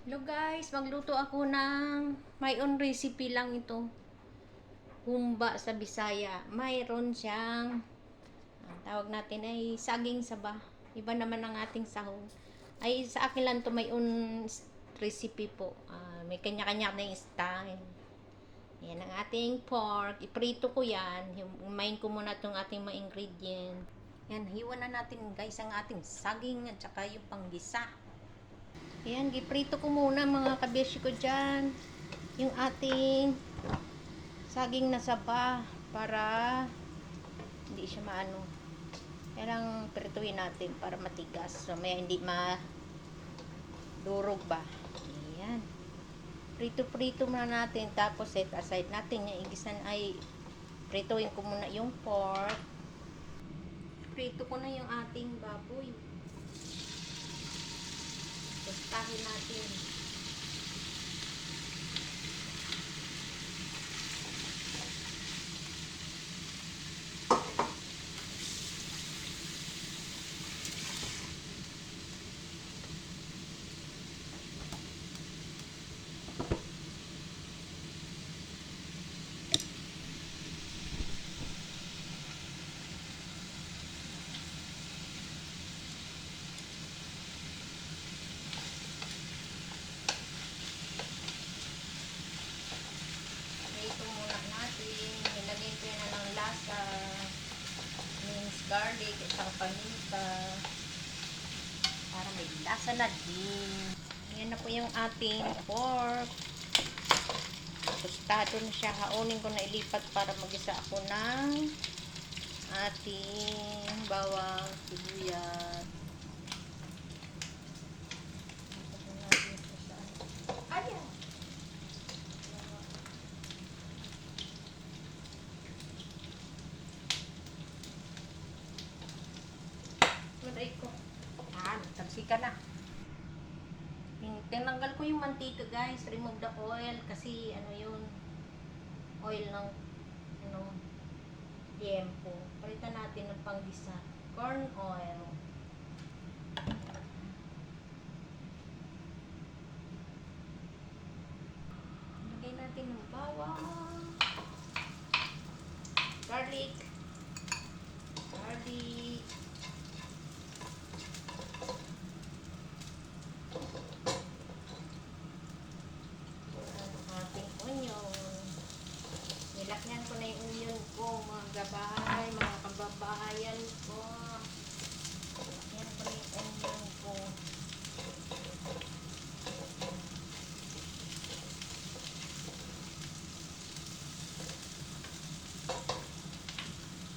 Hello guys, magluto ako ng my own recipe lang ito. Humba sa Bisaya. Mayroon siyang tawag natin ay saging saba. Iba naman ang ating sahog. Ay sa akin lang to my own recipe po. May kanya-kanya na yung style. Yan ang ating pork. Iprito ko yan. Humayin ko muna itong ating mga ingredient. Yan, hiwa na natin guys ang ating saging at saka yung panggisa. Ayan, giprito ko muna mga kabeshi ko dyan. Yung ating saging na saba para hindi siya maano. Kailangang prituin natin para matigas. So, may hindi madurog ba. Ayan. Prito-prito muna natin. Tapos set aside natin yung igisan ay prituin ko muna yung pork. Prito ko na yung ating baboy. Tostahin natin. Prito muna natin. Nilagay ko na ng lasa. Minced garlic at saka paminta. Para may lasa na din. Ayan na po yung ating pork. Tostado na siya. Haunin ko na ilipat para magisa ako ng ating bawang sibuyas. Ayan. Maday ko. Tagsika na. Tinanggal ko yung mantika guys. Remove the oil kasi ano yun. Oil ng ano, liempo. Palitan natin ng panggisa. Corn oil. Lagay natin ng bawang. Garlic. Garlic. Ating onion. Nilakyan ko na yung onion ko, mga gabahay, mga kababayan ko. Nilakyan ko na yung onion ko.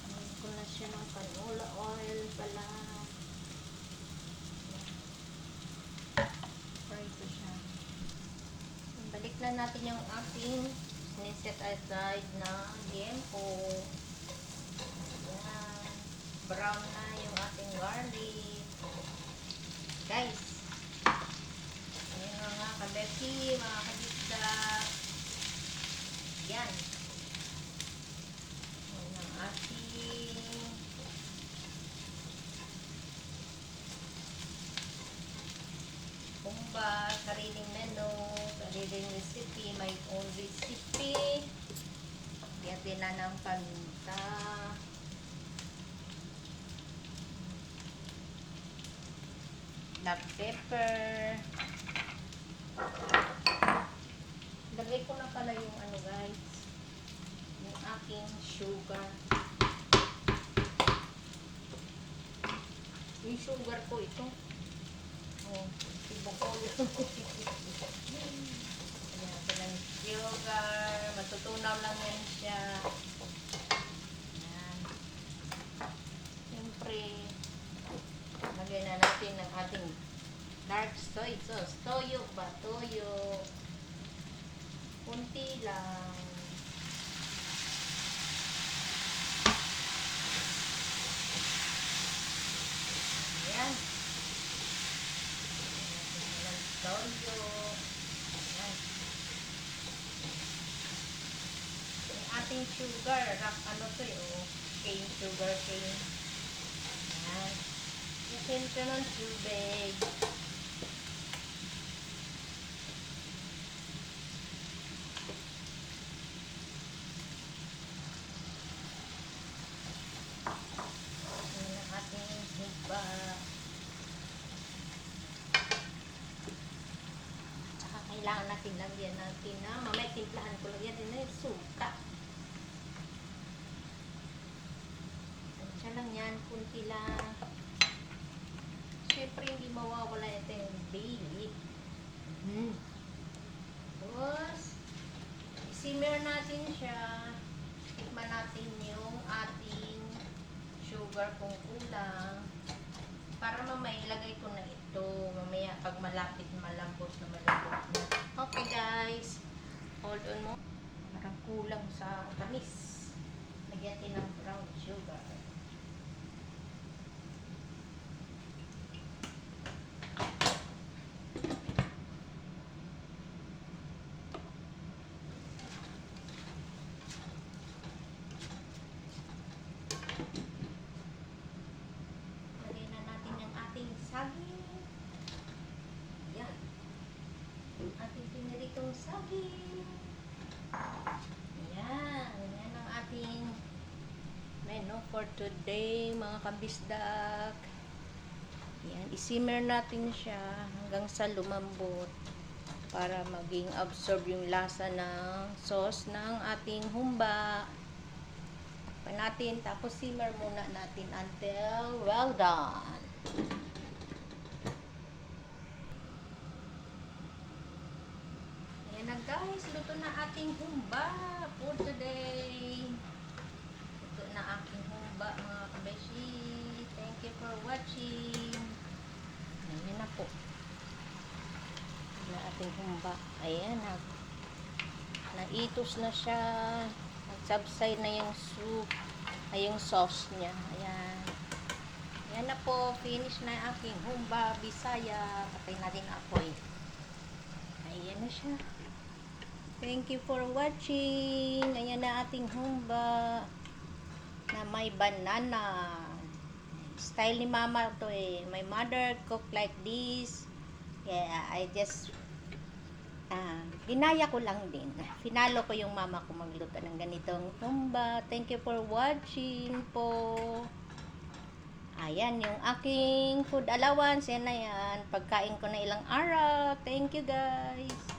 Amin ko na siya ng canola oil pala. Fry ko siya. Balik na natin yung ating sineset aside na liempo. Ayan. Brown na yung ating garlic. Guys, ayan na mga kabesi, mga kabisa. Yan. Ayan ang ating humba, sariling menu, sariling recipe, my own recipe. Diyan na ng paminta. Black pepper. Lagay ko na pala yung ano guys, yung aking sugar. Yung sugar ko ito. Oh, ibo ko yun. Ayan, ito ng sugar. Matutunaw lang yan siya. Ayan. Siyempre, lagay na natin ang ating dark soy sauce. Toyo ba? Toyo. Kunti lang. Ayan. Ayan. Toyo. Ayan. Yung ating sugar. Ano to yun? Cane sugar cane. Ayan. Yung sentro ng tubig. kailangan natin lagyan natin na mamaya timplahan ko lagyan din na yung suka. Siya lang yan, kunti lang. Siyempre hindi mawawala ito yung baby. Tapos, simmer natin siya. Tikman natin yung ating sugar kung kulang. Para mamaya ilagay ko na ito. Mamaya pag malapit malambot na malambot na. Okay guys. Hold on mo. Parang kulang sa tamis. Lagyan natin ng brown sugar. Saging. Yan. Ating piniritong saging. Yan. Yan ang ating menu for today, mga kabisdak. Yan. Isimmer natin siya hanggang sa lumambot para maging absorb yung lasa ng sauce ng ating humba. Natin, tapos simmer muna natin until well done. Ayan na guys, luto na ating humba for today. Luto na aking humba mga kabeshi. Thank you for watching. Ayan na po. Na ating humba. Ayan na. Naitos na siya. Nagsabsay na yung soup. Ay yung sauce niya. Ayan. Ayan na po. Finish na aking humba Bisaya. Patay natin apoy. Ayan na siya. Thank you for watching. Ayan na ating humba na may banana. Style ni mama to eh. My mother cook like this. Yeah, I just ginaya ko lang din. Finalo ko yung mama ko magluto ng ganitong humba. Thank you for watching po. Ayan yung aking food allowance. Yan na yan. Pagkain ko na ilang araw. Thank you guys.